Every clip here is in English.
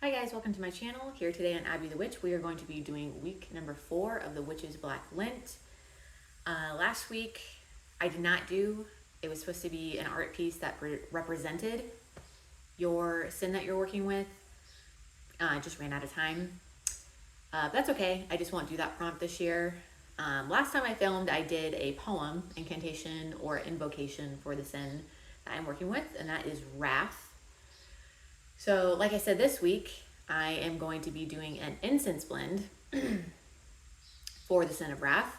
Hi guys, welcome to my channel. Here today on Abby the Witch, we are going to be doing week number 4 of the Witch's Black Lent. Last week I did not do, it was supposed to be an art piece that represented your sin that you're working with. I just ran out of time. That's okay, I just won't do that prompt this year. Last time I filmed, I did a poem, incantation, or invocation for the sin that I'm working with, and that is wrath. So like I said, this week, I am going to be doing an incense blend for the sin of wrath.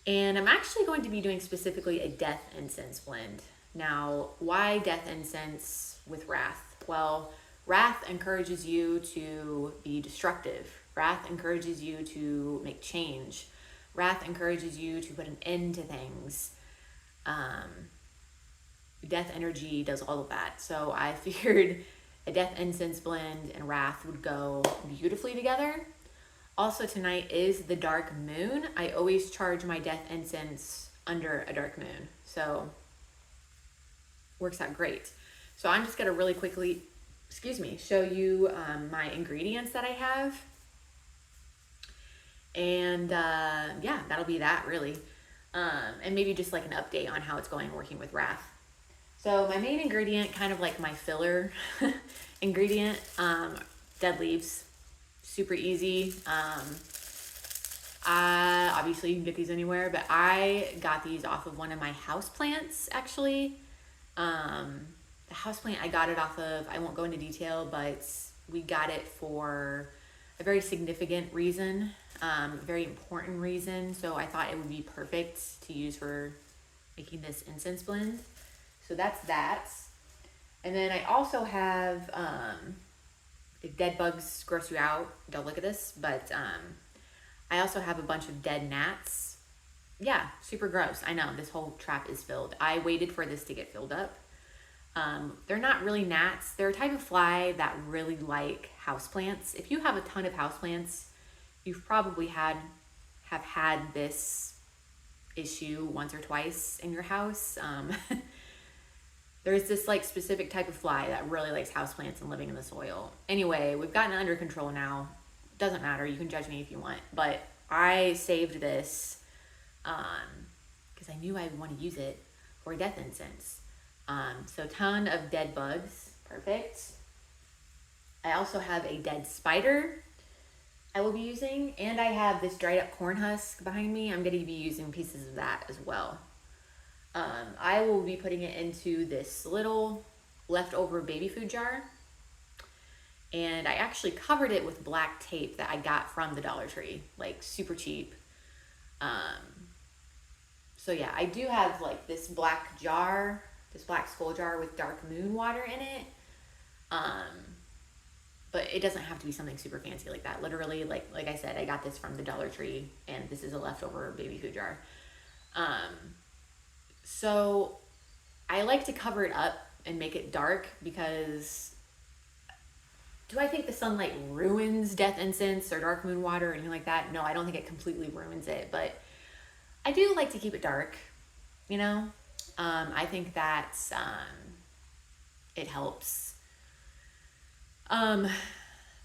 And I'm actually going to be doing specifically a death incense blend. Now, why death incense with wrath? Well, wrath encourages you to be destructive. Wrath encourages you to make change. Wrath encourages you to put an end to things. Death energy does all of that. So I figured a death incense blend and wrath would go beautifully together. Also, tonight is the dark moon. I always charge my death incense under a dark moon, so works out great. So I'm just gonna really quickly, show you my ingredients that I have. And yeah, that'll be that really. And maybe just like an update on how it's going working with wrath. So my main ingredient, kind of like my filler ingredient, dead leaves, super easy. Obviously you can get these anywhere, but I got these off of one of my houseplants actually. The houseplant I got it off of, I won't go into detail, but we got it for a very significant reason, very important reason. So I thought it would be perfect to use for making this incense blend. So that's that. And then I also have, if dead bugs gross you out, don't look at this, but I also have a bunch of dead gnats. Yeah, super gross. I know, this whole trap is filled. I waited for this to get filled up. They're not really gnats. They're a type of fly that really like houseplants. If you have a ton of houseplants, you've probably have had this issue once or twice in your house. There's this like specific type of fly that really likes houseplants and living in the soil. Anyway, we've gotten it under control now. Doesn't matter, you can judge me if you want, but I saved this because I knew I would want to use it for death incense. So ton of dead bugs, perfect. I also have a dead spider I will be using, and I have this dried up corn husk behind me. I'm going to be using pieces of that as well. I will be putting it into this little leftover baby food jar, and I actually covered it with black tape that I got from the Dollar Tree, like super cheap. So yeah, I do have like this black jar, this black skull jar with dark moon water in it. But it doesn't have to be something super fancy like that. Literally, like I said, I got this from the Dollar Tree, and this is a leftover baby food jar. So I like to cover it up and make it dark because do I think the sunlight ruins death incense or dark moon water or anything like that? No, I don't think it completely ruins it, but I do like to keep it dark, you know? I think that it helps.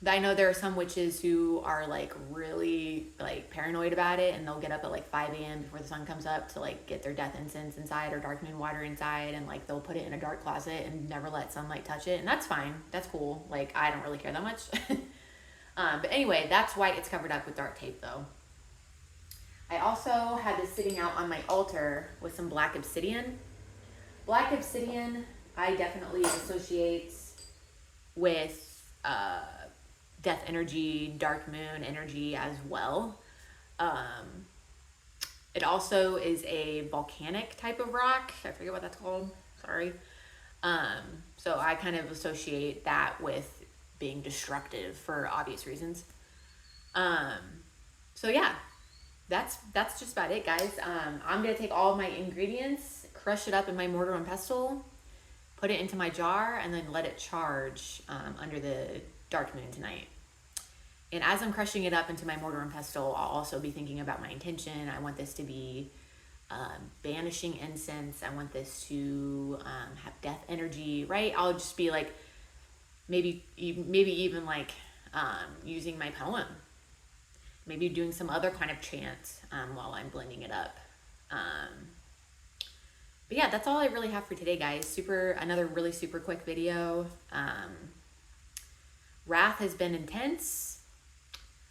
I know there are some witches who are like really like paranoid about it, and they'll get up at like 5 a.m. before the sun comes up to like get their death incense inside or dark moon water inside, and like they'll put it in a dark closet and never let sunlight touch it, and that's fine, that's cool. Like I don't really care that much. But anyway, that's why it's covered up with dark tape though. I also had this sitting out on my altar with some black obsidian. Black obsidian I definitely associate with death energy, dark moon energy as well. It also is a volcanic type of rock. I forget what that's called, sorry. So I kind of associate that with being destructive for obvious reasons. So yeah, that's just about it, guys. I'm gonna take all of my ingredients, crush it up in my mortar and pestle, put it into my jar, and then let it charge under the dark moon tonight. And as I'm crushing it up into my mortar and pestle, I'll also be thinking about my intention. I want this to be banishing incense. I want this to have death energy, right? I'll just be like maybe even like using my poem, maybe doing some other kind of chant while I'm blending it up. But yeah, that's all I really have for today, guys. Another really super quick video. Wrath has been intense.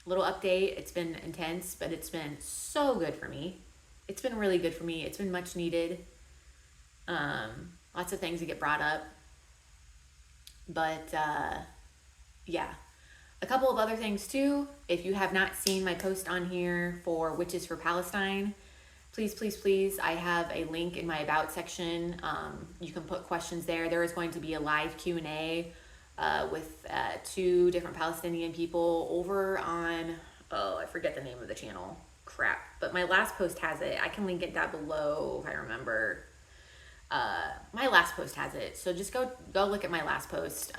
Little update, it's been intense, but it's been so good for me. It's been really good for me. It's been much needed. Lots of things that get brought up. But yeah, a couple of other things too. If you have not seen my post on here for Witches for Palestine, please, please, please, I have a link in my About section. You can put questions there. There is going to be a live Q&A with 2 different Palestinian people over on, oh, I forget the name of the channel. Crap. But my last post has it. I can link it down below if I remember. My last post has it. So just go look at my last post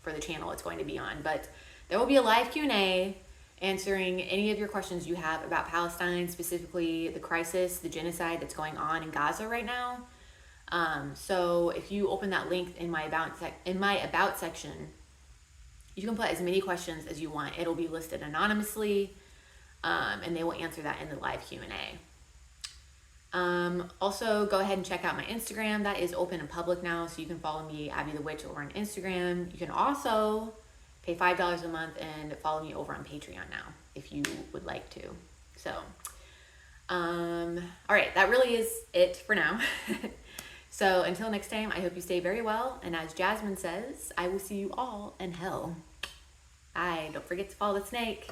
for the channel it's going to be on. But there will be a live Q&A answering any of your questions you have about Palestine, specifically the crisis, the genocide that's going on in Gaza right now. So if you open that link in my about section, you can put as many questions as you want. It'll be listed anonymously, and they will answer that in the live Q&A. Also, go ahead and check out my Instagram. That is open and public now, so you can follow me, Abby the Witch, over on Instagram. You can also pay $5 a month and follow me over on Patreon now, if you would like to. So, all right, that really is it for now. So until next time, I hope you stay very well. And as Jasmine says, I will see you all in hell. Bye. Don't forget to follow the snake.